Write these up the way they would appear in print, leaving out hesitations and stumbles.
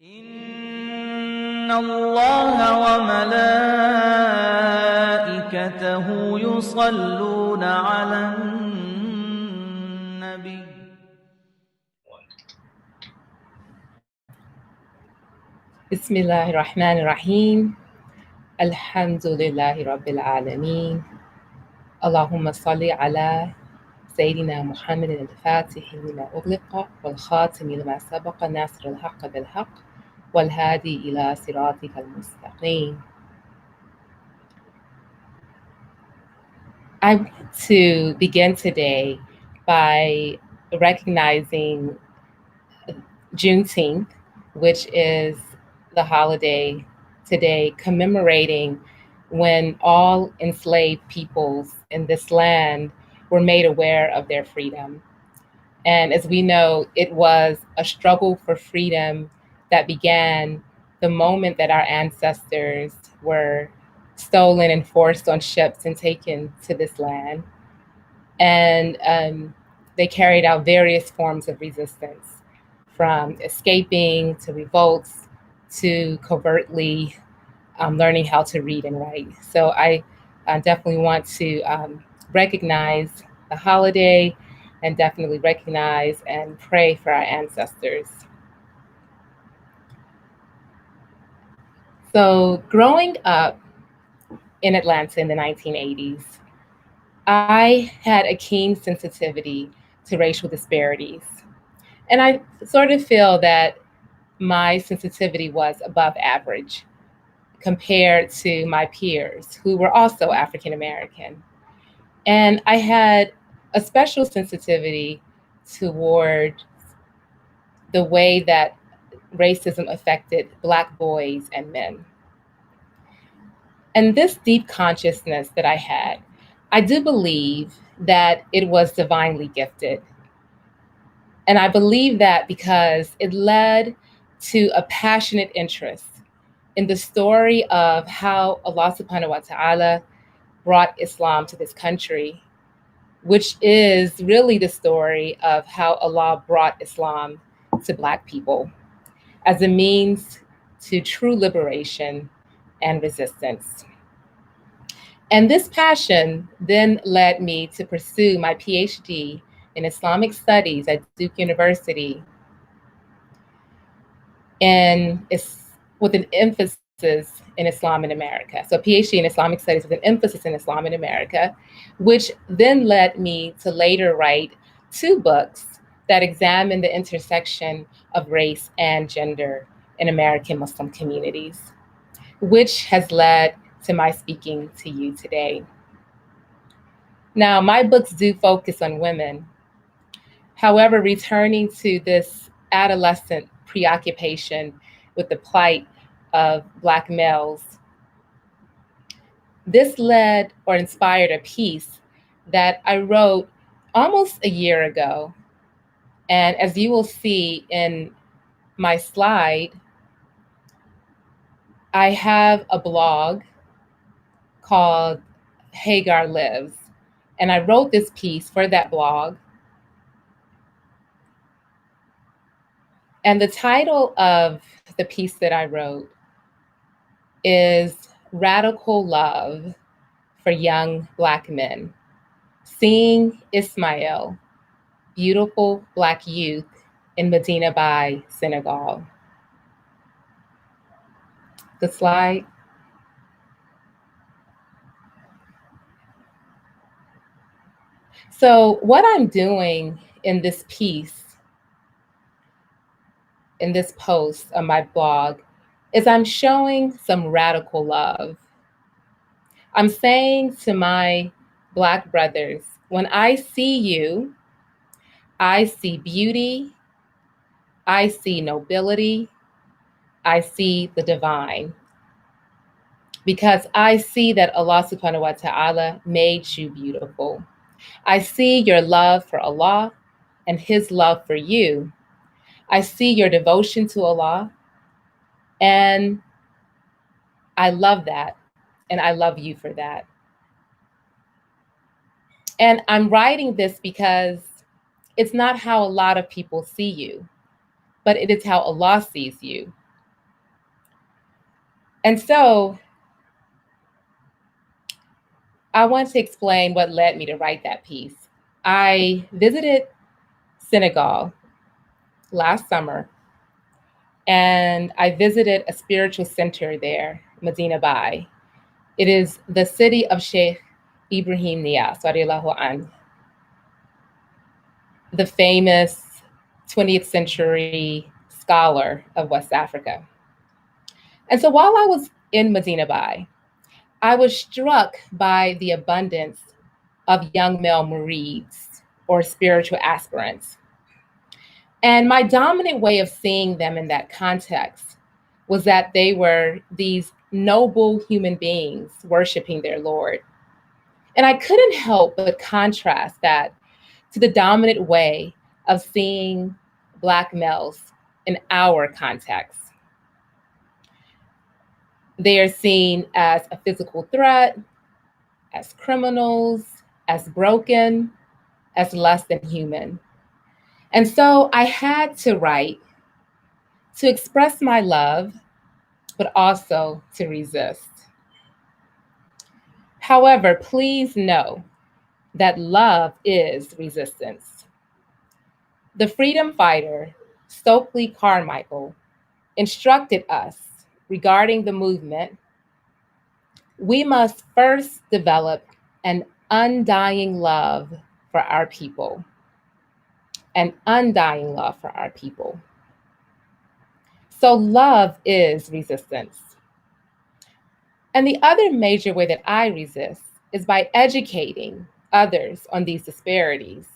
إن الله وملائكته يصلون على النبي Bismillahir Rahmanir Rahim. Alhamdulillahi Rabbil Alameen. Allahumma salli ala Sayyidina Muhammadin al-Fatihi lima ughliqa wal khatimi lima sabaqa nasr al-haqq bil haqq wal hadi ila siratika al-mustaqim. I want to begin today by recognizing Juneteenth, which is the holiday today commemorating when all enslaved peoples in this land were made aware of their freedom. And as we know, it was a struggle for freedom that began the moment that our ancestors were stolen and forced on ships and taken to this land. And they carried out various forms of resistance, from escaping to revolts to covertly learning how to read and write. So I definitely want to recognize the holiday and definitely recognize and pray for our ancestors. So growing up in Atlanta in the 1980s, I had a keen sensitivity to racial disparities. And I sort of feel that my sensitivity was above average compared to my peers who were also African American. And I had a special sensitivity toward the way that racism affected Black boys and men. And this deep consciousness that I had, I do believe that it was divinely gifted. And I believe that because it led to a passionate interest in the story of how Allah subhanahu wa ta'ala brought Islam to this country, which is really the story of how Allah brought Islam to Black people as a means to true liberation and resistance. And this passion then led me to pursue my PhD in Islamic Studies at Duke University, and with an emphasis in Islam in America. So a PhD in Islamic Studies with an emphasis in Islam in America, which then led me to later write 2 books that examine the intersection of race and gender in American Muslim communities, which has led to my speaking to you today. Now, my books do focus on women. However, returning to this adolescent preoccupation with the plight of Black males, this led or inspired a piece that I wrote almost a year ago. And as you will see in my slide, I have a blog called Hagar Lives. And I wrote this piece for that blog. And the title of the piece that I wrote is Radical Love for Young Black Men, Seeing Ismail, Beautiful Black Youth in Medina Bay, Senegal. The slide. So what I'm doing in this piece, in this post on my blog, is I'm showing some radical love. I'm saying to my Black brothers, when I see you, I see beauty, I see nobility, I see the divine. Because I see that Allah subhanahu wa ta'ala made you beautiful. I see your love for Allah and His love for you. I see your devotion to Allah, and I love that, and I love you for that. And I'm writing this because it's not how a lot of people see you, but it is how Allah sees you. And so I want to explain what led me to write that piece. I visited Senegal last summer, and I visited a spiritual center there, Medina Bay. It is the city of Sheikh Ibrahim Niass, radiallahu anhu, the famous 20th century scholar of West Africa. And so while I was in Medina Bay, I was struck by the abundance of young male murids or spiritual aspirants. And my dominant way of seeing them in that context was that they were these noble human beings worshiping their Lord. And I couldn't help but contrast that to the dominant way of seeing Black males in our context. They are seen as a physical threat, as criminals, as broken, as less than human. And so I had to write to express my love, but also to resist. However, please know that love is resistance. The freedom fighter, Stokely Carmichael, instructed us regarding the movement, we must first develop an undying love for our people. An undying love for our people. So love is resistance. And the other major way that I resist is by educating others on these disparities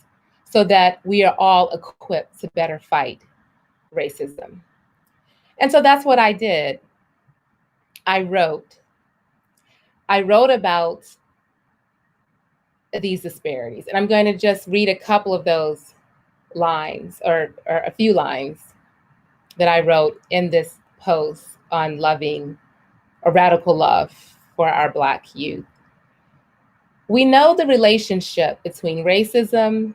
so that we are all equipped to better fight racism. And so that's what I did. I wrote about these disparities. And I'm going to just read a couple of those lines or a few lines that I wrote in this post on loving a radical love for our Black youth. We know the relationship between racism,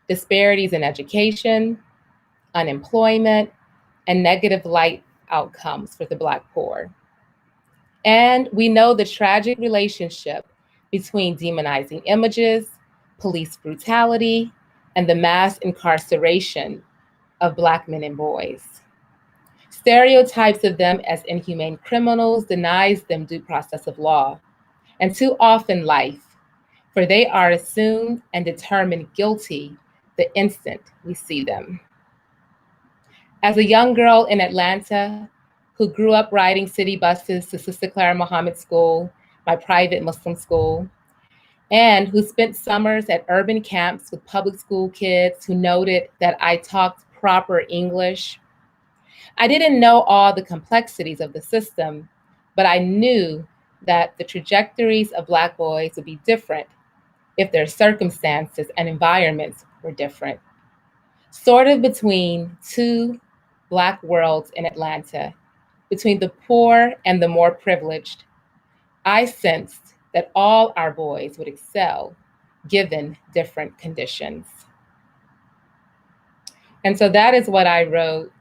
disparities in education, unemployment, and negative life outcomes for the Black poor. And we know the tragic relationship between demonizing images, police brutality, and the mass incarceration of Black men and boys. Stereotypes of them as inhumane criminals denies them due process of law, and too often life, for they are assumed and determined guilty the instant we see them. As a young girl in Atlanta who grew up riding city buses to Sister Clara Muhammad School, my private Muslim school, and who spent summers at urban camps with public school kids who noted that I talked proper English, I didn't know all the complexities of the system, but I knew that the trajectories of Black boys would be different if their circumstances and environments were different. Sort of between two Black worlds in Atlanta, between the poor and the more privileged, I sensed that all our boys would excel given different conditions. And so that is what I wrote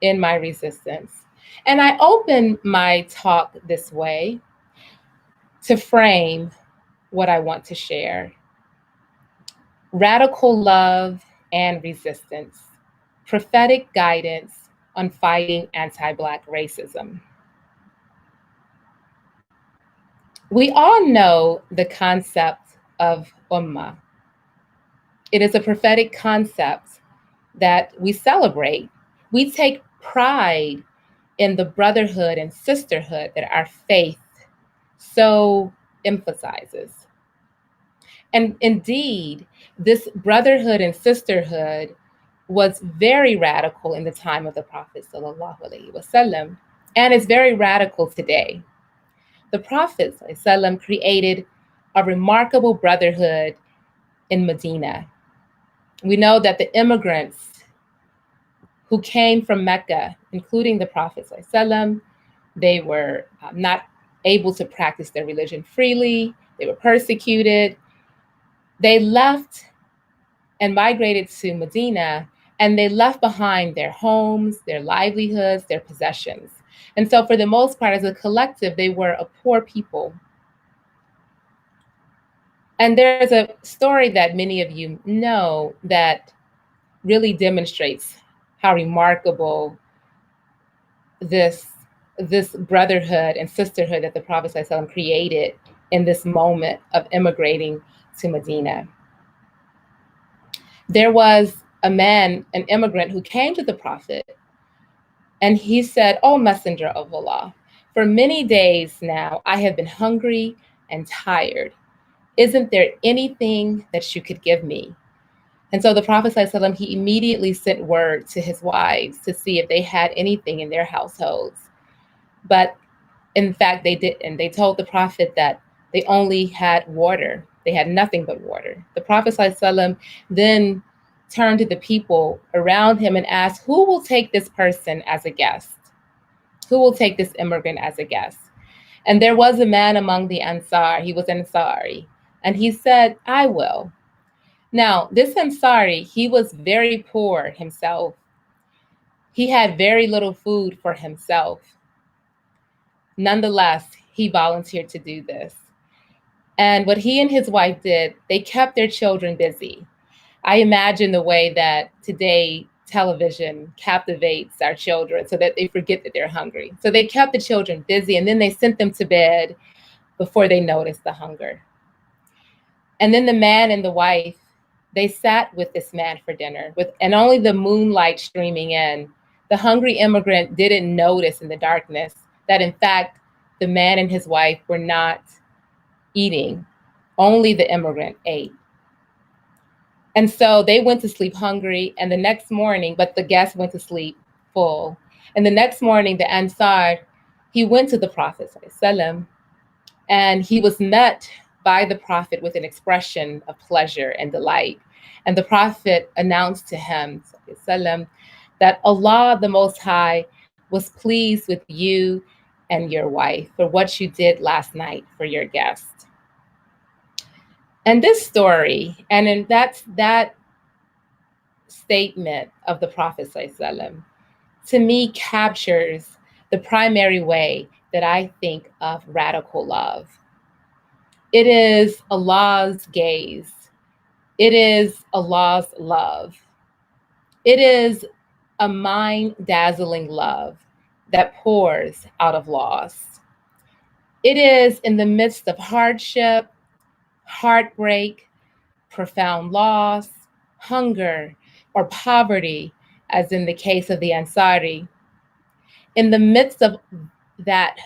in my resistance. And I open my talk this way to frame what I want to share. Radical love and resistance, prophetic guidance on fighting anti-Black racism. We all know the concept of ummah. It is a prophetic concept that we celebrate. We take pride in the brotherhood and sisterhood that our faith so emphasizes. And indeed, this brotherhood and sisterhood was very radical in the time of the Prophet ﷺ, and it's very radical today. The Prophet ﷺ created a remarkable brotherhood in Medina. We know that the immigrants who came from Mecca, including the Prophet ﷺ, they were not able to practice their religion freely. They were persecuted. They left and migrated to Medina, and they left behind their homes, their livelihoods, their possessions. And so for the most part, as a collective, they were a poor people. And there's a story that many of you know that really demonstrates how remarkable this brotherhood and sisterhood that the Prophet ﷺ created in this moment of immigrating to Medina. There was a man, an immigrant, who came to the Prophet, and he said, "O Messenger of Allah, for many days now I have been hungry and tired. Isn't there anything that you could give me?" And so the Prophet ﷺ, he immediately sent word to his wives to see if they had anything in their households. But in fact, they didn't. They told the Prophet that they only had water. They had nothing but water. The Prophet ﷺ then turned to the people around him and asked, who will take this person as a guest? Who will take this immigrant as a guest? And there was a man among the Ansar. He was Ansari. And he said, I will. Now, this Ansari, he was very poor himself. He had very little food for himself. Nonetheless, he volunteered to do this. And what he and his wife did, they kept their children busy. I imagine the way that today television captivates our children so that they forget that they're hungry. So they kept the children busy, and then they sent them to bed before they noticed the hunger. And then the man and the wife, they sat with this man for dinner, and only the moonlight streaming in. The hungry immigrant didn't notice in the darkness that, in fact, the man and his wife were not eating. Only the immigrant ate. And so they went to sleep hungry, and the next morning, but the guests went to sleep full. And the next morning, the Ansar, he went to the Prophet ﷺ, and he was met by the Prophet with an expression of pleasure and delight. And the Prophet announced to him ﷺ, that Allah, the Most High, was pleased with you and your wife for what you did last night for your guest. And this story, and in that statement of the Prophet ﷺ, to me captures the primary way that I think of radical love. It is Allah's gaze. It is Allah's love. It is a mind-dazzling love that pours out of loss. It is in the midst of hardship, heartbreak, profound loss, hunger, or poverty, as in the case of the Ansari. In the midst of that,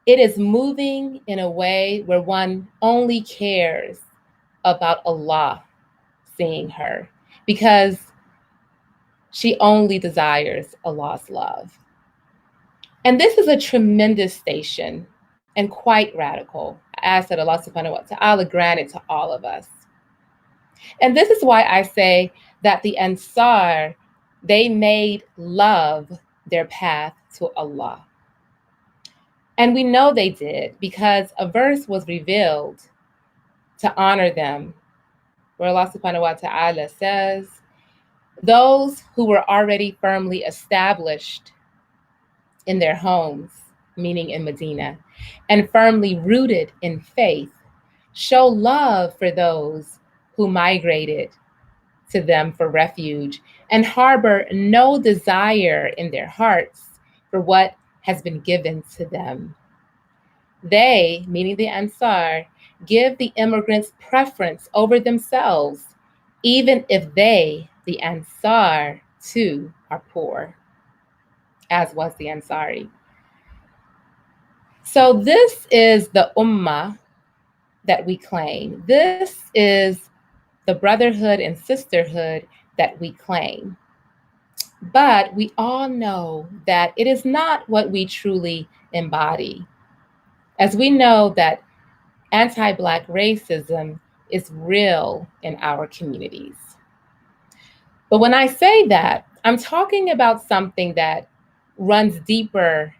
it is moving in a way where one only cares about Allah seeing her, because she only desires Allah's love. And this is a tremendous station and quite radical. I ask that Allah subhanahu wa ta'ala grant it to all of us. And this is why I say that the Ansar, they made love their path to Allah. And we know they did because a verse was revealed to honor them, where Allah subhanahu wa ta'ala says, those who were already firmly established in their homes, meaning in Medina, and firmly rooted in faith, show love for those who migrated to them for refuge and harbor no desire in their hearts for what has been given to them. They, meaning the Ansar, give the immigrants preference over themselves, even if they, the Ansar, too, are poor, as was the Ansari. So this is the ummah that we claim. This is the brotherhood and sisterhood that we claim. But we all know that it is not what we truly embody. As we know that anti-Black racism is real in our communities. But when I say that, I'm talking about something that runs deeper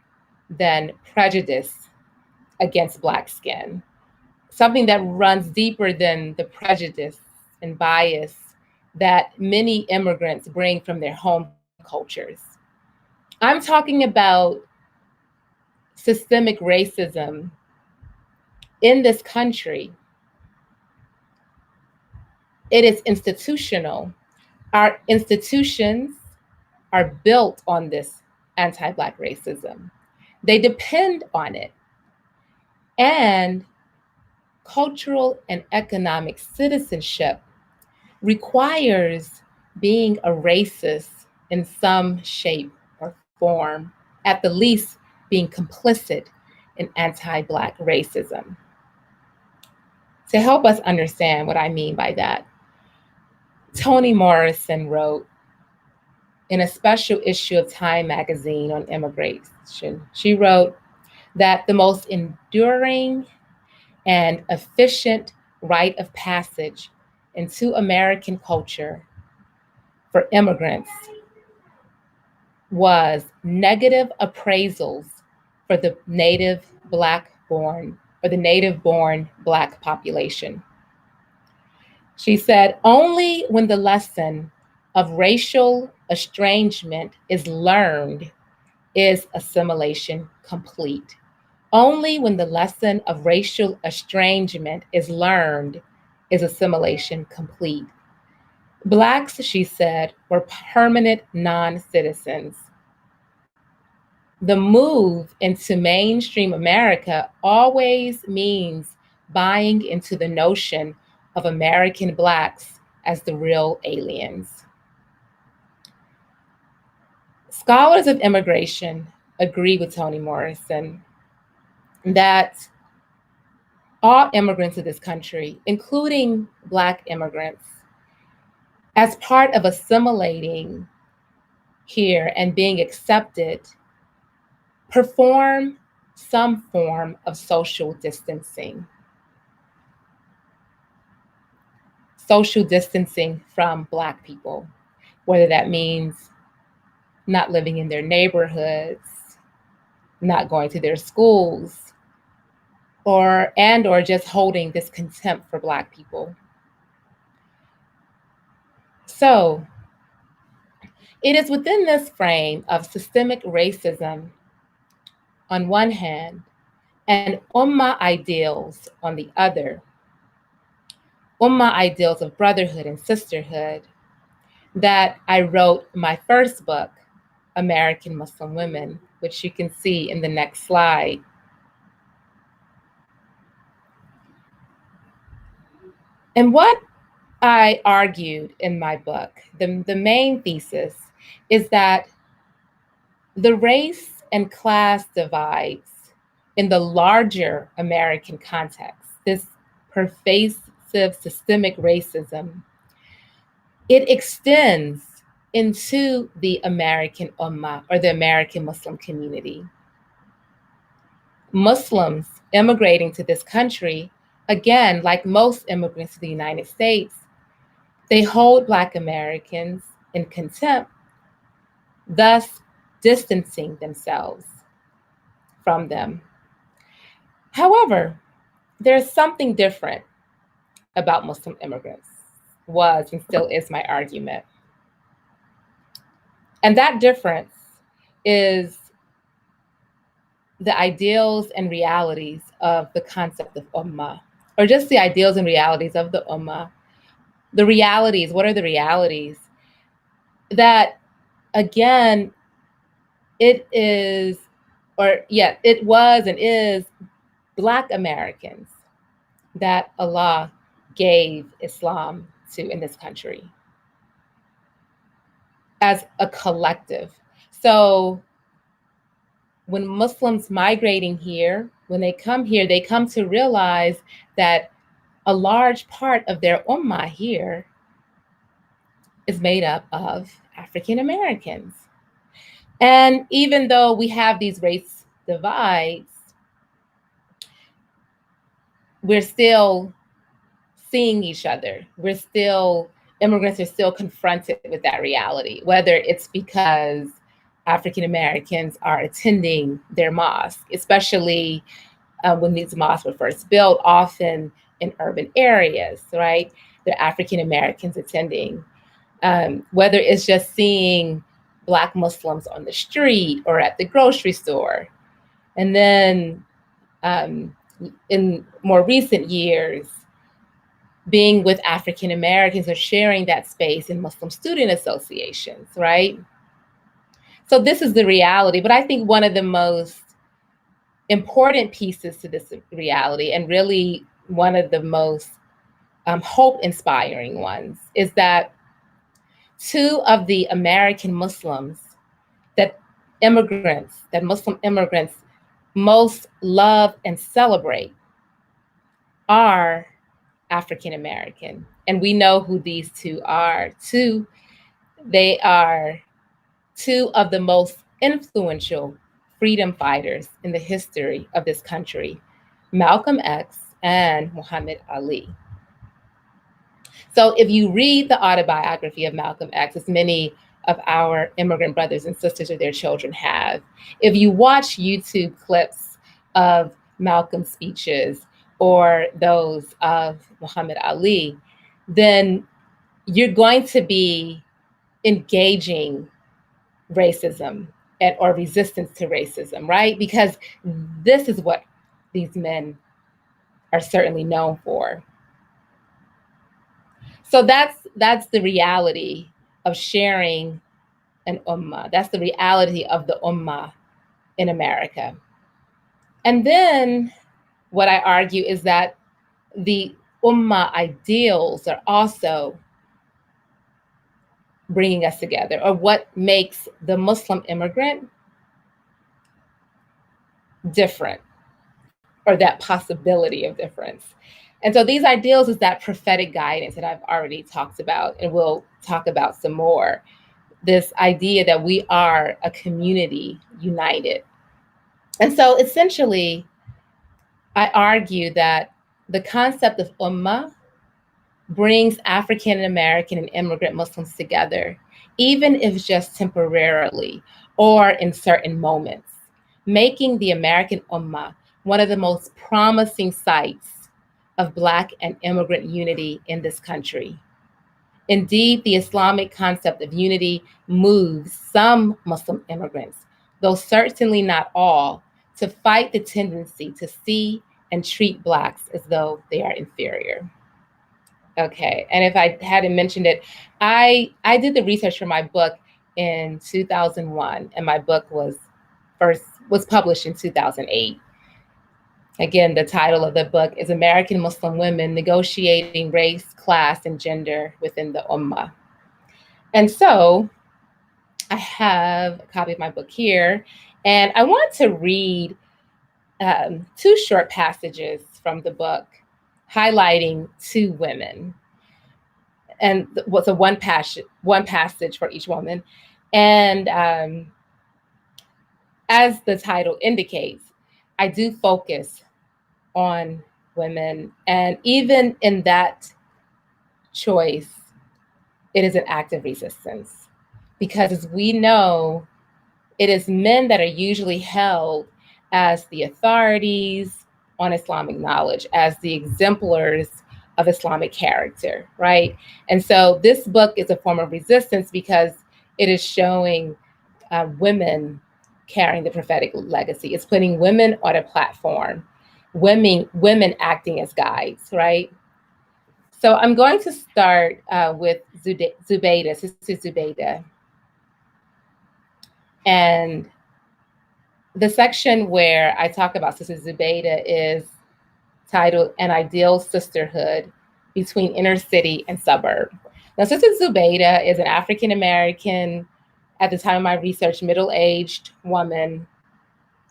than prejudice against Black skin, something that runs deeper than the prejudice and bias that many immigrants bring from their home cultures. I'm talking about systemic racism in this country, it is institutional. Our institutions are built on this anti-Black racism. They depend on it. And cultural and economic citizenship requires being a racist in some shape or form, at the least being complicit in anti-Black racism. To help us understand what I mean by that, Toni Morrison wrote in a special issue of Time magazine on immigration, she wrote that the most enduring and efficient rite of passage into American culture for immigrants was negative appraisals for the native Black-born or the native-born Black population. She said, only when the lesson of racial estrangement is learned is assimilation complete. Only when the lesson of racial estrangement is learned is assimilation complete. Blacks, she said, were permanent non-citizens. The move into mainstream America always means buying into the notion of American Blacks as the real aliens. Scholars of immigration agree with Toni Morrison that all immigrants to this country, including Black immigrants, as part of assimilating here and being accepted, perform some form of social distancing. Social distancing from Black people, whether that means not living in their neighborhoods, not going to their schools, or just holding this contempt for Black people. So it is within this frame of systemic racism on one hand and Ummah ideals on the other, Ummah ideals of brotherhood and sisterhood, that I wrote my first book, American Muslim Women, which you can see in the next slide. And what I argued in my book, the main thesis, is that the race and class divides in the larger American context, this pervasive systemic racism, it extends into the American Ummah or the American Muslim community. Muslims immigrating to this country, again, like most immigrants to the United States, they hold Black Americans in contempt, thus distancing themselves from them. However, there's something different about Muslim immigrants, was and still is my argument. And that difference is the ideals and realities of the concept of Ummah, or just the ideals and realities of the Ummah. The realities, what are the realities? That, again, it was and is Black Americans that Allah gave Islam to in this country as a collective. So when Muslims migrating here, when they come here, they come to realize that a large part of their ummah here is made up of African Americans. And even though we have these race divides, we're still seeing each other. Immigrants are still confronted with that reality, whether it's because African Americans are attending their mosque, especially when these mosques were first built, often in urban areas, right? They're African Americans attending. Whether it's just seeing Black Muslims on the street or at the grocery store, And then in more recent years, being with African Americans or sharing that space in Muslim student associations, right? So this is the reality. But I think one of the most important pieces to this reality, and really one of the most hope-inspiring ones, is that two of the American Muslims that Muslim immigrants most love and celebrate are African American. And we know who these two are. They are two of the most influential freedom fighters in the history of this country, Malcolm X and Muhammad Ali. So if you read the autobiography of Malcolm X, as many of our immigrant brothers and sisters or their children have, if you watch YouTube clips of Malcolm's speeches or those of Muhammad Ali, then you're going to be engaging racism or resistance to racism, right? Because this is what these men are certainly known for. So that's the reality of sharing an ummah. That's the reality of the ummah in America. And then what I argue is that the ummah ideals are also bringing us together, or what makes the Muslim immigrant different, or that possibility of difference. And so these ideals is that prophetic guidance that I've already talked about, and we'll talk about some more. This idea that we are a community united. And so essentially, I argue that the concept of ummah brings African American and immigrant Muslims together, even if just temporarily or in certain moments, making the American ummah one of the most promising sites of Black and immigrant unity in this country. Indeed, the Islamic concept of unity moves some Muslim immigrants, though certainly not all, to fight the tendency to see and treat Blacks as though they are inferior. Okay, and if I hadn't mentioned it, I did the research for my book in 2001, and my book was published in 2008. Again, the title of the book is American Muslim Women Negotiating Race, Class, and Gender Within the Ummah. And so I have a copy of my book here, and I want to read two short passages from the book highlighting two women. And what's one passage for each woman. And as the title indicates, I do focus on women. And even in that choice, it is an act of resistance. Because as we know, it is men that are usually held as the authorities on Islamic knowledge, as the exemplars of Islamic character, right? And so this book is a form of resistance because it is showing women carrying the prophetic legacy. It's putting women on a platform, women acting as guides, right? So I'm going to start with Zubaydah, Sister Zubaydah. And the section where I talk about Sister Zubaydah is titled An Ideal Sisterhood Between Inner City and Suburb. Now, Sister Zubaydah is an African American, at the time of my research, middle-aged woman,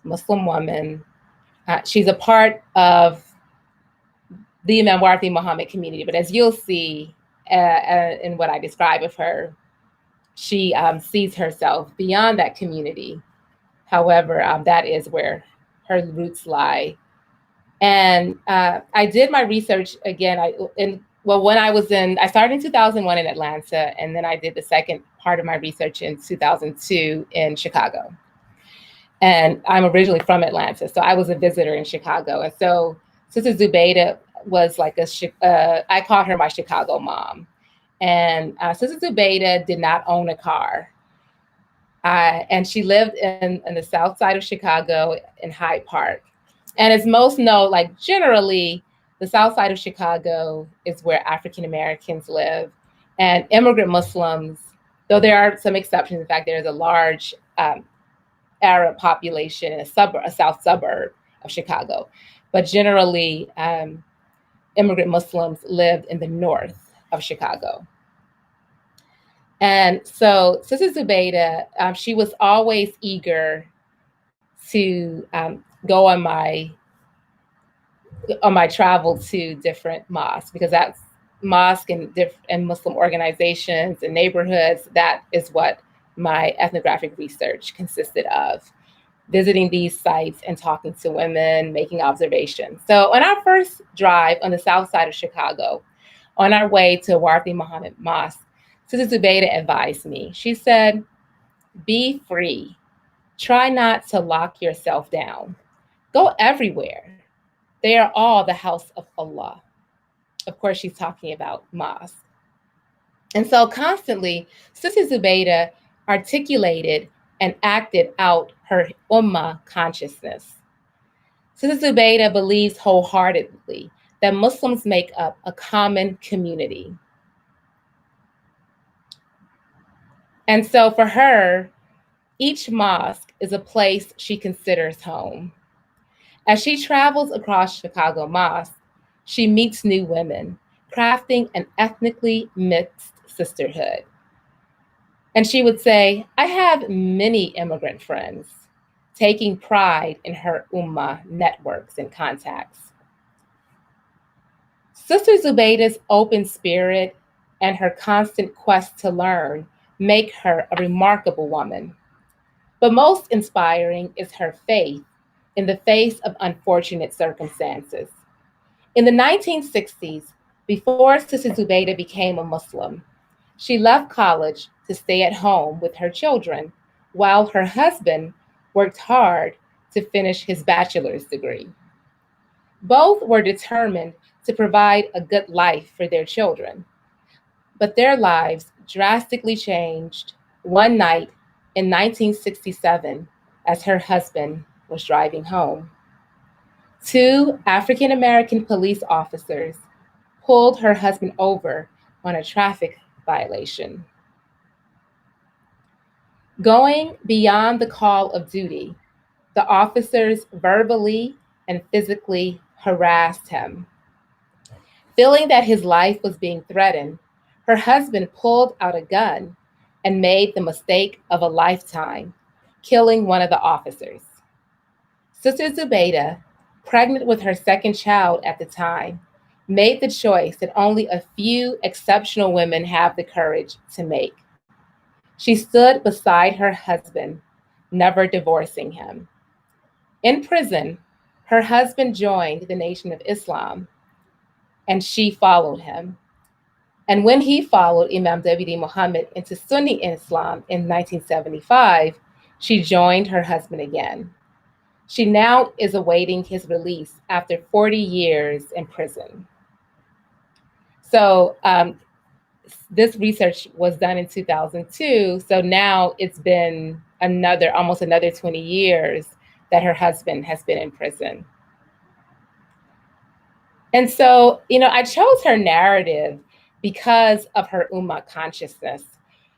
Muslim woman. She's a part of the Imam Warthi Muhammad community, but as you'll see in what I describe of her, she sees herself beyond that community. However, that is where her roots lie. And I did my research again. I started in 2001 in Atlanta, and then I did the second part of my research in 2002 in Chicago. And I'm originally from Atlanta, so I was a visitor in Chicago. And so Sister Zubaydah was like I called her my Chicago mom. And Sister Zubaydah did not own a car. And she lived in the south side of Chicago in Hyde Park. And as most know, like generally, the south side of Chicago is where African Americans live. And immigrant Muslims, though there are some exceptions, in fact, there's a large Arab population in a south suburb of Chicago. But generally, immigrant Muslims lived in the north of Chicago. And so Sister Zubaydah, she was always eager to go on my travel to different mosques, because that's mosque and Muslim organizations and neighborhoods. That is what my ethnographic research consisted of, visiting these sites and talking to women, making observations. So on our first drive on the south side of Chicago, on our way to Warthi Muhammad Mosque, Sister Zubaydah advised me. She said, be free. Try not to lock yourself down. Go everywhere. They are all the house of Allah. Of course, she's talking about mosque. And so constantly, Sister Zubaydah articulated and acted out her Ummah consciousness. Sister Zubaydah believes wholeheartedly that Muslims make up a common community. And so for her, each mosque is a place she considers home. As she travels across Chicago mosques, she meets new women, crafting an ethnically mixed sisterhood. And she would say, I have many immigrant friends, taking pride in her Ummah networks and contacts. Sister Zubaydah's open spirit and her constant quest to learn make her a remarkable woman. But most inspiring is her faith in the face of unfortunate circumstances. In the 1960s, before Sister Zubaydah became a Muslim, she left college to stay at home with her children while her husband worked hard to finish his bachelor's degree. Both were determined to provide a good life for their children, but their lives drastically changed one night in 1967 as her husband was driving home. Two African American police officers pulled her husband over on a traffic violation. Going beyond the call of duty, the officers verbally and physically harassed him. Feeling that his life was being threatened, her husband pulled out a gun and made the mistake of a lifetime, killing one of the officers. Sister Zubaydah, pregnant with her second child at the time, made the choice that only a few exceptional women have the courage to make. She stood beside her husband, never divorcing him. In prison, her husband joined the Nation of Islam, and she followed him. And when he followed Imam W.D. Muhammad into Sunni Islam in 1975, she joined her husband again. She now is awaiting his release after 40 years in prison. So this research was done in 2002. So now it's been almost another 20 years that her husband has been in prison. And so, I chose her narrative because of her Ummah consciousness,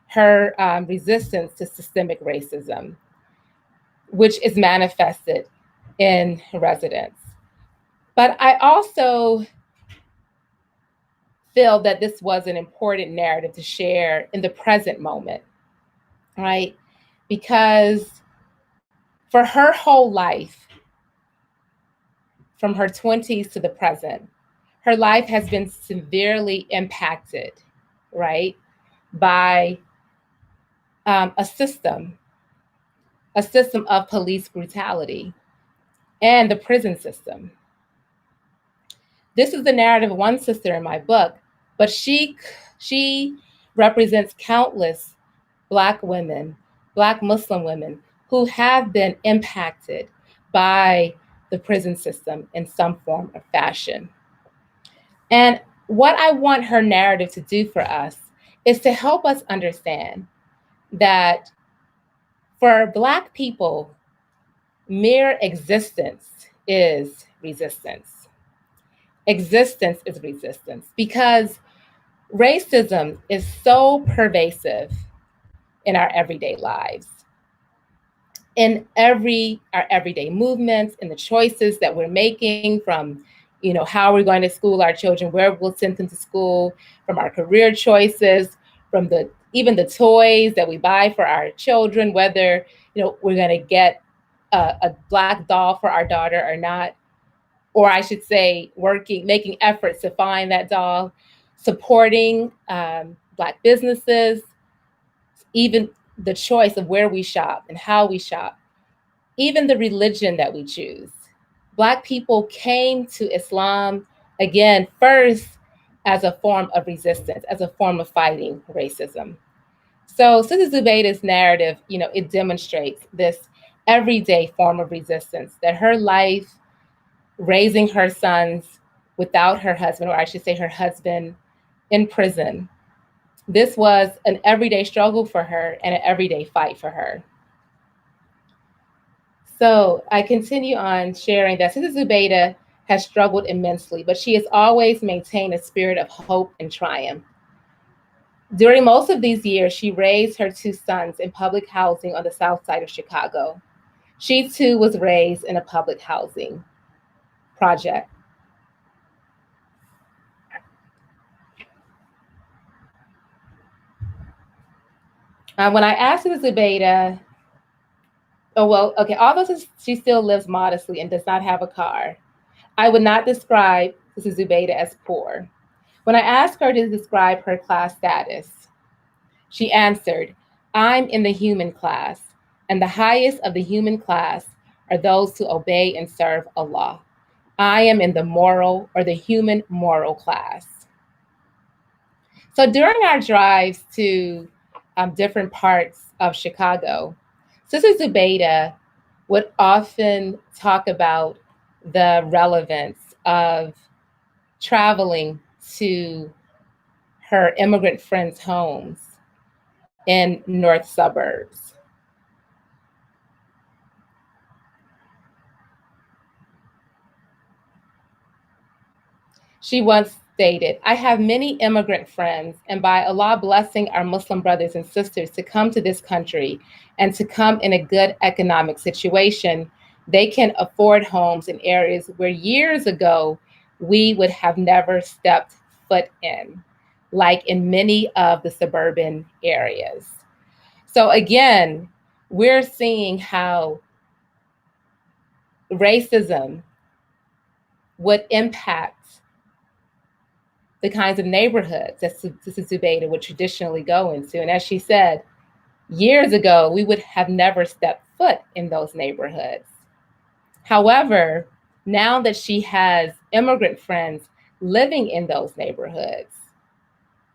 her resistance to systemic racism, which is manifested in residence. But I also feel that this was an important narrative to share in the present moment, right? Because for her whole life, from her 20s to the present, her life has been severely impacted, right, by a system of police brutality and the prison system. This is the narrative of one sister in my book, but she represents countless Black women, Black Muslim women who have been impacted by the prison system in some form or fashion. And what I want her narrative to do for us is to help us understand that For Black people, mere existence is resistance. Existence is resistance because racism is so pervasive in our everyday lives, in our everyday movements, in the choices that we're making, from how we're going to school our children, where we'll send them to school, from our career choices, from even the toys that we buy for our children, whether we're going to get a Black doll for our daughter or not, or I should say making efforts to find that doll, supporting Black businesses, even the choice of where we shop and how we shop, even the religion that we choose. Black people came to Islam, again, first as a form of resistance, as a form of fighting racism. So Sister Zubayda's narrative, it demonstrates this everyday form of resistance, that her life raising her sons without her husband, or I should say her husband in prison, this was an everyday struggle for her and an everyday fight for her. So I continue on sharing that Sister Zubayda has struggled immensely, but she has always maintained a spirit of hope and triumph. During most of these years, she raised her two sons in public housing on the south side of Chicago. She too was raised in a public housing project. When I asked Sister Zubayda, although she still lives modestly and does not have a car, I would not describe Sister Zubayda as poor. When I asked her to describe her class status, she answered, "I'm in the human class, and the highest of the human class are those who obey and serve Allah. I am in the moral or the human moral class." So during our drives to different parts of Chicago, Sister Zubayda would often talk about the relevance of traveling to her immigrant friends' homes in north suburbs. She once stated, "I have many immigrant friends, and by Allah blessing our Muslim brothers and sisters to come to this country and to come in a good economic situation, they can afford homes in areas where years ago we would have never stepped foot in, like in many of the suburban areas." So again, we're seeing how racism would impact the kinds of neighborhoods that Sister Zubayda would traditionally go into. And as she said, years ago, we would have never stepped foot in those neighborhoods. However, now that she has immigrant friends living in those neighborhoods,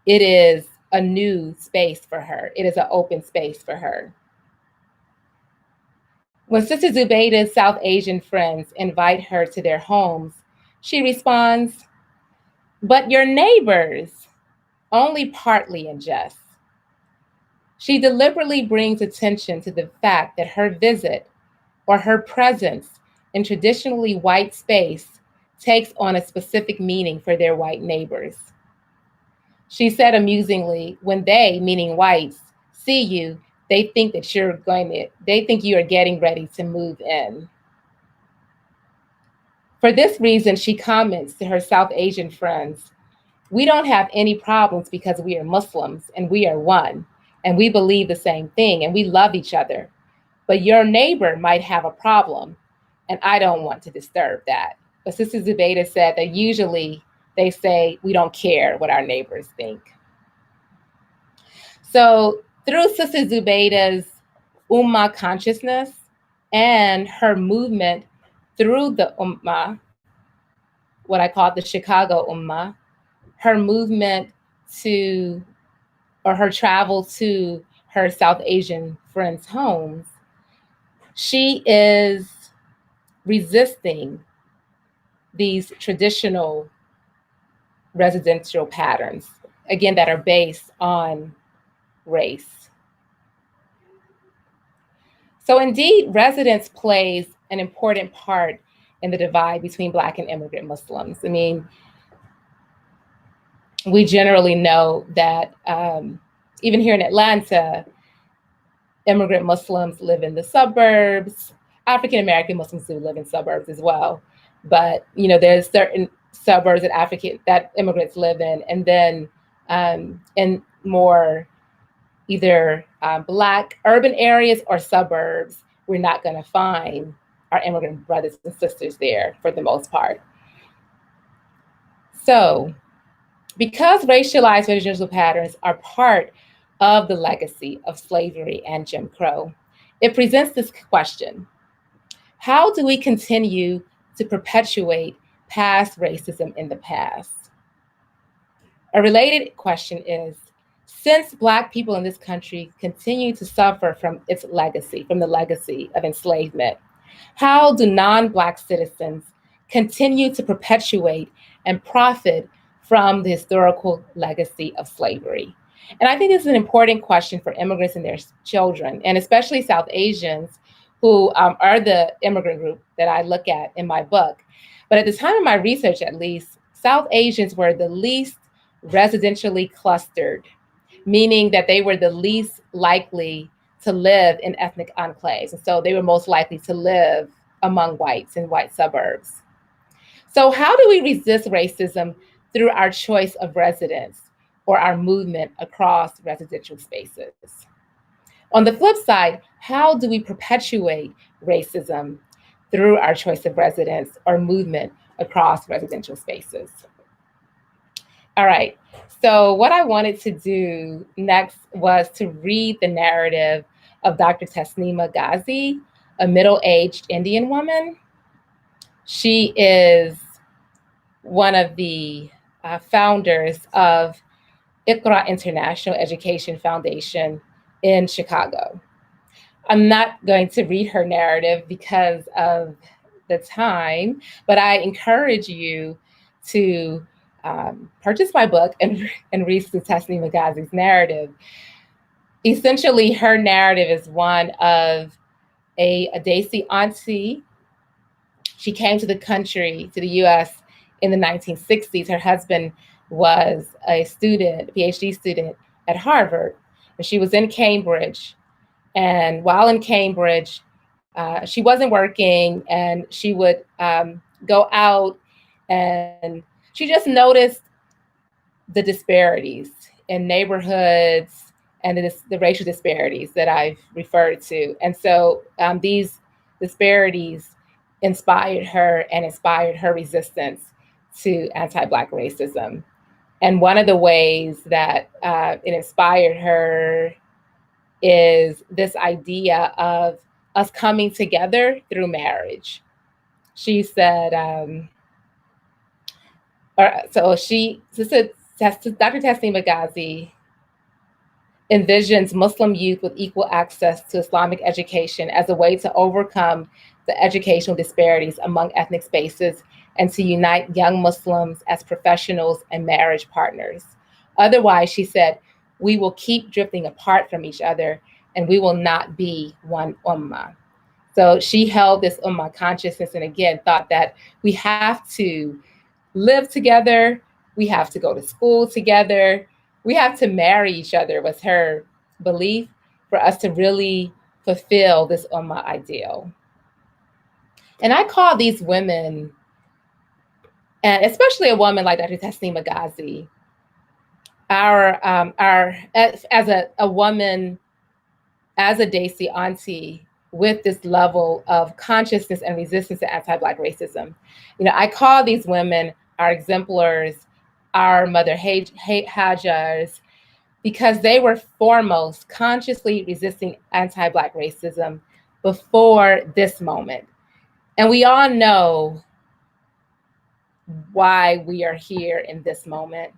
it is a new space for her. It is an open space for her. When Sister Zubayda's South Asian friends invite her to their homes, she responds, "But your neighbors," only partly in jest. She deliberately brings attention to the fact that her visit or her presence in traditionally white space takes on a specific meaning for their white neighbors. She said amusingly, when they, meaning whites, see you, they think you are getting ready to move in. For this reason, she comments to her South Asian friends, "We don't have any problems because we are Muslims and we are one, and we believe the same thing and we love each other. But your neighbor might have a problem, and I don't want to disturb that." But Sister Zubayda said that usually they say, "We don't care what our neighbors think." So through Sister Zubayda's Ummah consciousness and her movement through the Ummah, what I call the Chicago Ummah, her movement to, or her travel to her South Asian friends' homes, she is resisting these traditional residential patterns, again, that are based on race. So indeed, residence plays an important part in the divide between Black and immigrant Muslims. I mean, we generally know that even here in Atlanta, immigrant Muslims live in the suburbs. African-American Muslims do live in suburbs as well. But, you know, there's certain suburbs that immigrants live in. And then in more either Black urban areas or suburbs, we're not going to find our immigrant brothers and sisters there for the most part. So because racialized residential patterns are part of the legacy of slavery and Jim Crow, it presents this question: how do we continue to perpetuate past racism in the past? A related question is, since Black people in this country continue to suffer from its legacy, from the legacy of enslavement, how do non-Black citizens continue to perpetuate and profit from the historical legacy of slavery? And I think this is an important question for immigrants and their children, and especially South Asians, who are the immigrant group that I look at in my book. But at the time of my research, at least, South Asians were the least residentially clustered, meaning that they were the least likely to live in ethnic enclaves. And so they were most likely to live among whites in white suburbs. So how do we resist racism through our choice of residence or our movement across residential spaces? On the flip side, how do we perpetuate racism through our choice of residence or movement across residential spaces? All right, so what I wanted to do next was to read the narrative of Dr. Tasneem Adazi, a middle-aged Indian woman. She is one of the founders of Iqra International Education Foundation in Chicago. I'm not going to read her narrative because of the time, but I encourage you to purchase my book and read Tasneem Adazi's narrative. Essentially, her narrative is one of a Adazi auntie. She came to the country, to the US in the 1960s. Her husband was a student, a PhD student at Harvard, and she was in Cambridge. And while in Cambridge, she wasn't working, and she would go out, and she just noticed the disparities in neighborhoods and the racial disparities that I've referred to. And so these disparities inspired her and inspired her resistance to anti-Black racism. And one of the ways that it inspired her is this idea of us coming together through marriage. She said, Dr. Tasneem Adazi envisions Muslim youth with equal access to Islamic education as a way to overcome the educational disparities among ethnic spaces and to unite young Muslims as professionals and marriage partners. Otherwise, she said, we will keep drifting apart from each other and we will not be one ummah. So she held this ummah consciousness and again thought that we have to live together, we have to go to school together, we have to marry each other, was her belief, for us to really fulfill this ummah ideal. And I call these women, and especially a woman like Dr. Tasneem Adazi, as a woman, as a Adazi auntie with this level of consciousness and resistance to anti-Black racism. You know, I call these women our exemplars, our Mother Hajars, because they were foremost consciously resisting anti-Black racism before this moment. And we all know why we are here in this moment.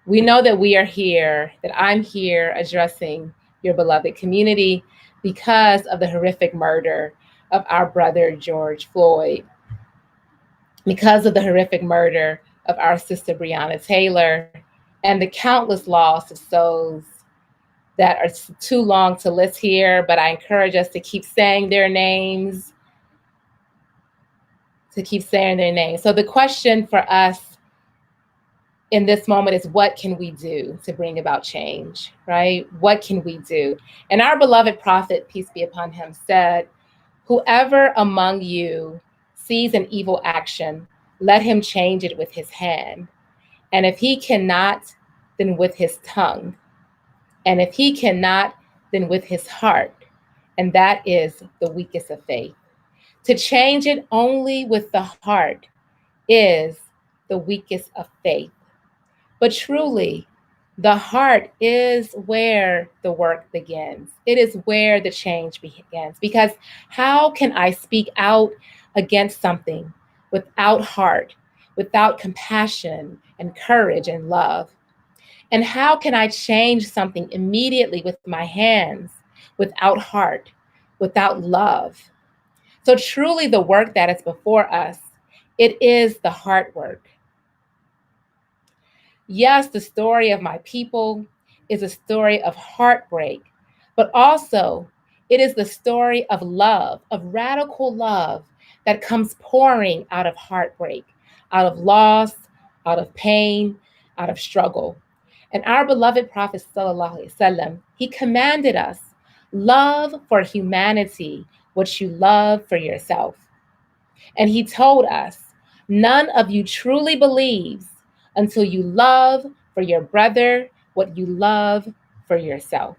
We know that we are here, that I'm here addressing your beloved community because of the horrific murder of our brother, George Floyd, because of the horrific murder of our sister, Breonna Taylor, and the countless loss of souls that are too long to list here, but I encourage us to keep saying their names, So the question for us in this moment is, what can we do to bring about change, right? What can we do? And our beloved prophet, peace be upon him, said, whoever among you sees an evil action, let him change it with his hand. And if he cannot, then with his tongue. And if he cannot, then with his heart. And that is the weakest of faith. To change it only with the heart is the weakest of faith. But truly, the heart is where the work begins. It is where the change begins. Because how can I speak out against something without heart, without compassion and courage and love? And how can I change something immediately with my hands, without heart, without love? So truly the work that is before us, it is the heart work. Yes, the story of my people is a story of heartbreak, but also it is the story of love, of radical love that comes pouring out of heartbreak, out of loss, out of pain, out of struggle. And our beloved Prophet sallallahu alaihi wasallam, he commanded us, love for humanity what you love for yourself. And he told us, none of you truly believes until you love for your brother what you love for yourself,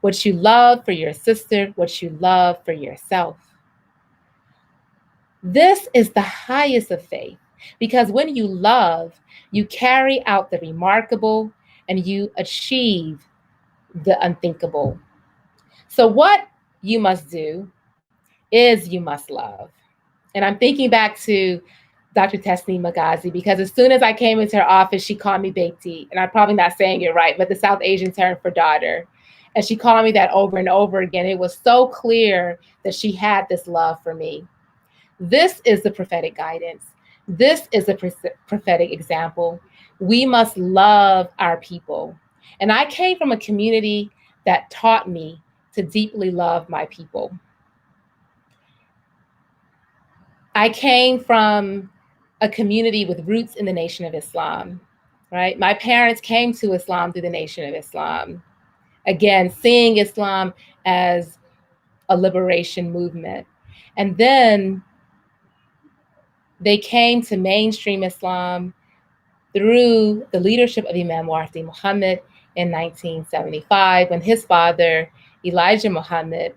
what you love for your sister, what you love for yourself. This is the highest of faith, because when you love, you carry out the remarkable and you achieve the unthinkable. So what you must do is you must love. And I'm thinking back to Dr. Tasneem Magazi, because as soon as I came into her office, she called me Bekti. And I'm probably not saying it right, but the South Asian term for daughter. And she called me that over and over again. It was so clear that she had this love for me. This is the prophetic guidance. This is a prophetic example. We must love our people. And I came from a community that taught me to deeply love my people. I came from a community with roots in the Nation of Islam, right? My parents came to Islam through the Nation of Islam. Again, seeing Islam as a liberation movement. And then they came to mainstream Islam through the leadership of Imam Wardi Muhammad in 1975, when his father, Elijah Muhammad,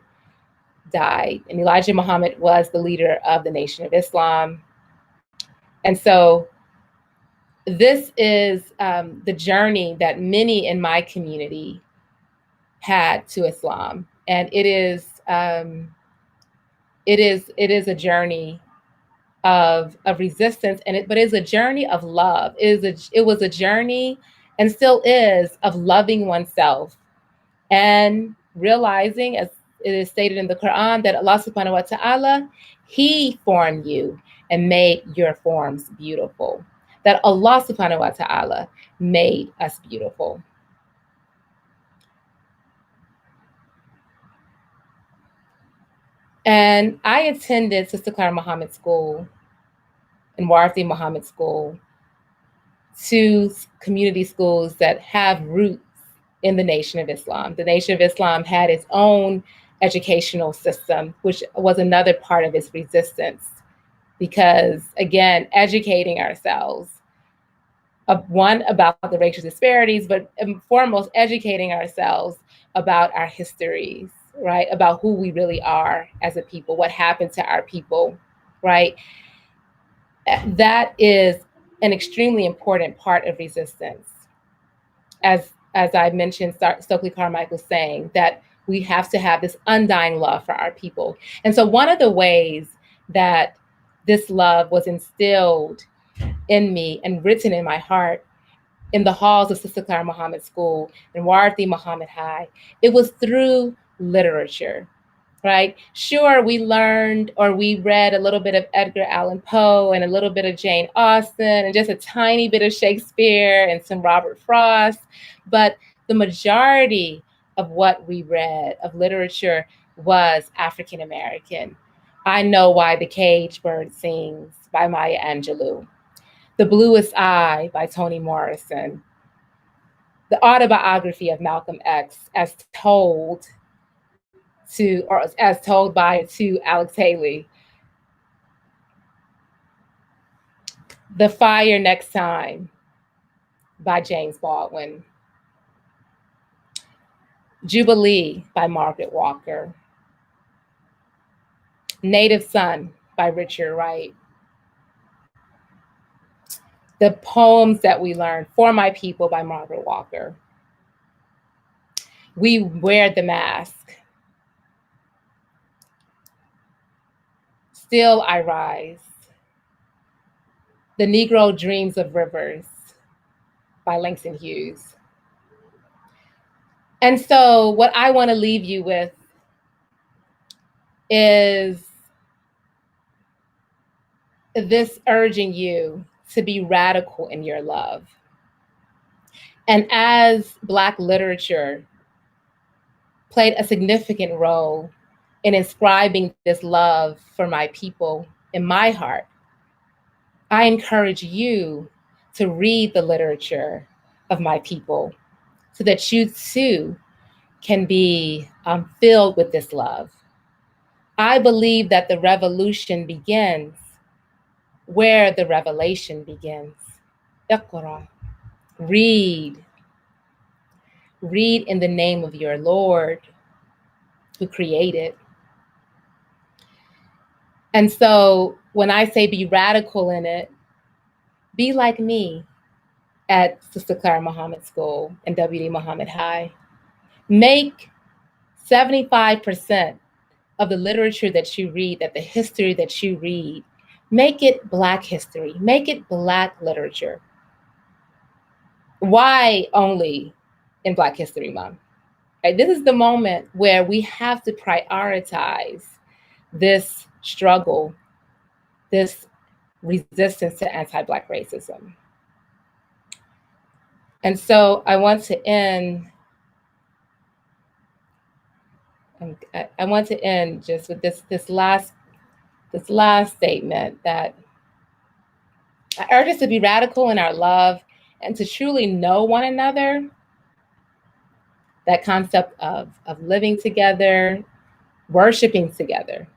died. And Elijah Muhammad was the leader of the Nation of Islam. And so this is the journey that many in my community had to Islam. And it is a journey of resistance, but it's a journey of love. It was a journey, and still is, of loving oneself and realizing, as it is stated in the Quran, that Allah subhanahu wa ta'ala, he formed you and made your forms beautiful. That Allah subhanahu wa ta'ala made us beautiful. And I attended Sister Clara Muhammad School and Wardi Muhammad School, two community schools that have roots in the Nation of Islam. The Nation of Islam had its own educational system, which was another part of its resistance. Because, again, educating ourselves, one, about the racial disparities, but foremost, educating ourselves about our histories, right? About who we really are as a people, what happened to our people, right? That is an extremely important part of resistance. As I mentioned, Stokely Carmichael saying that we have to have this undying love for our people. And so one of the ways that this love was instilled in me and written in my heart in the halls of Sister Clara Muhammad School and Wardi Muhammad High, it was through literature, right? Sure, we learned or we read a little bit of Edgar Allan Poe and a little bit of Jane Austen and just a tiny bit of Shakespeare and some Robert Frost, but the majority of what we read, of literature, was African American. I Know Why the Caged Bird Sings by Maya Angelou, The Bluest Eye by Toni Morrison, the autobiography of Malcolm X as told by Alex Haley, The Fire Next Time by James Baldwin, Jubilee by Margaret Walker, Native Son by Richard Wright, the poems that we learned, For My People by Margaret Walker, We Wear the Mask, Still I Rise, The Negro Dreams of Rivers by Langston Hughes. And so what I want to leave you with is this urging you to be radical in your love. And as Black literature played a significant role in inscribing this love for my people in my heart, I encourage you to read the literature of my people so that you too can be filled with this love. I believe that the revolution begins where the revelation begins. Iqra. Read. Read in the name of your Lord who created. And so when I say be radical in it, be like me at Sister Clara Muhammad School and W.D. Muhammad High. Make 75% of the literature that you read, that the history that you read, make it Black history, make it Black literature. Why only in Black History Month? Right? This is the moment where we have to prioritize this struggle, this resistance to anti-Black racism. And so I want to end just with this last statement, that I urge us to be radical in our love and to truly know one another. That concept of living together, worshiping together,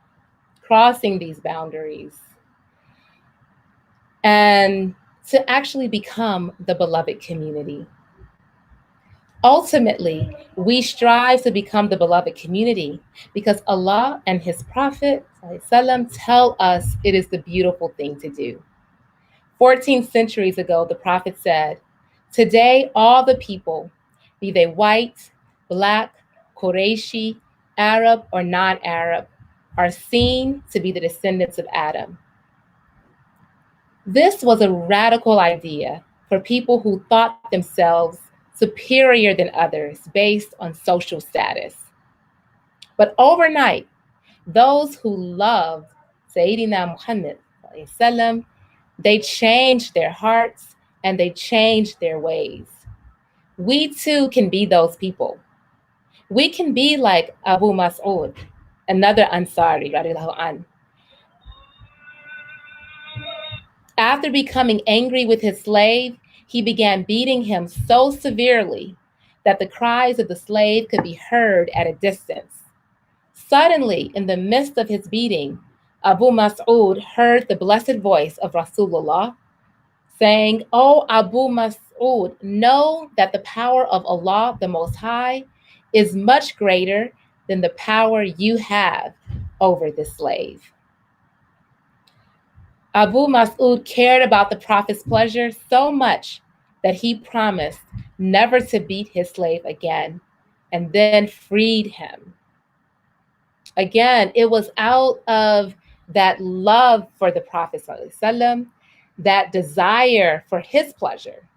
crossing these boundaries, and to actually become the beloved community. Ultimately, we strive to become the beloved community because Allah and His Prophet ﷺ tell us it is the beautiful thing to do. 14 centuries ago, the Prophet said, "Today, all the people, be they white, Black, Qurayshi, Arab, or non-Arab, are seen to be the descendants of Adam." This was a radical idea for people who thought themselves superior than others based on social status. But overnight, those who loved Sayyidina Muhammad, they changed their hearts and they changed their ways. We too can be those people. We can be like Abu Mas'ud, another Ansari, radiallahu anh. After becoming angry with his slave, he began beating him so severely that the cries of the slave could be heard at a distance. Suddenly, in the midst of his beating, Abu Mas'ud heard the blessed voice of Rasulullah saying, "O Abu Mas'ud, know that the power of Allah, the Most High, is much greater than the power you have over this slave." Abu Mas'ud cared about the Prophet's pleasure so much that he promised never to beat his slave again, and then freed him. Again, it was out of that love for the Prophet ﷺ, that desire for his pleasure.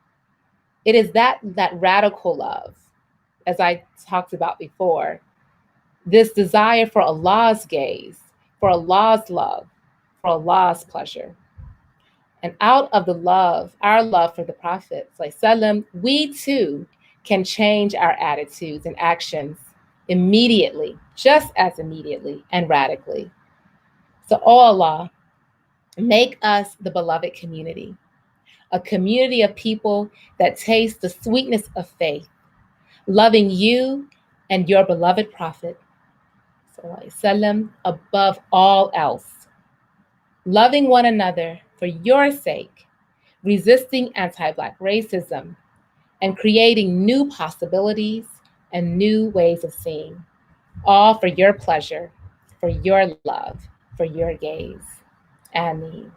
It is that radical love, as I talked about before, this desire for Allah's gaze, for Allah's love, for Allah's pleasure. And out of the love, our love for the Prophet ﷺ, we too can change our attitudes and actions immediately, just as immediately and radically. So, oh Allah, make us the beloved community, a community of people that taste the sweetness of faith, loving you and your beloved Prophet ﷺ above all else, loving one another for your sake, resisting anti-Black racism, and creating new possibilities and new ways of seeing, all for your pleasure, for your love, for your gaze. Ameen.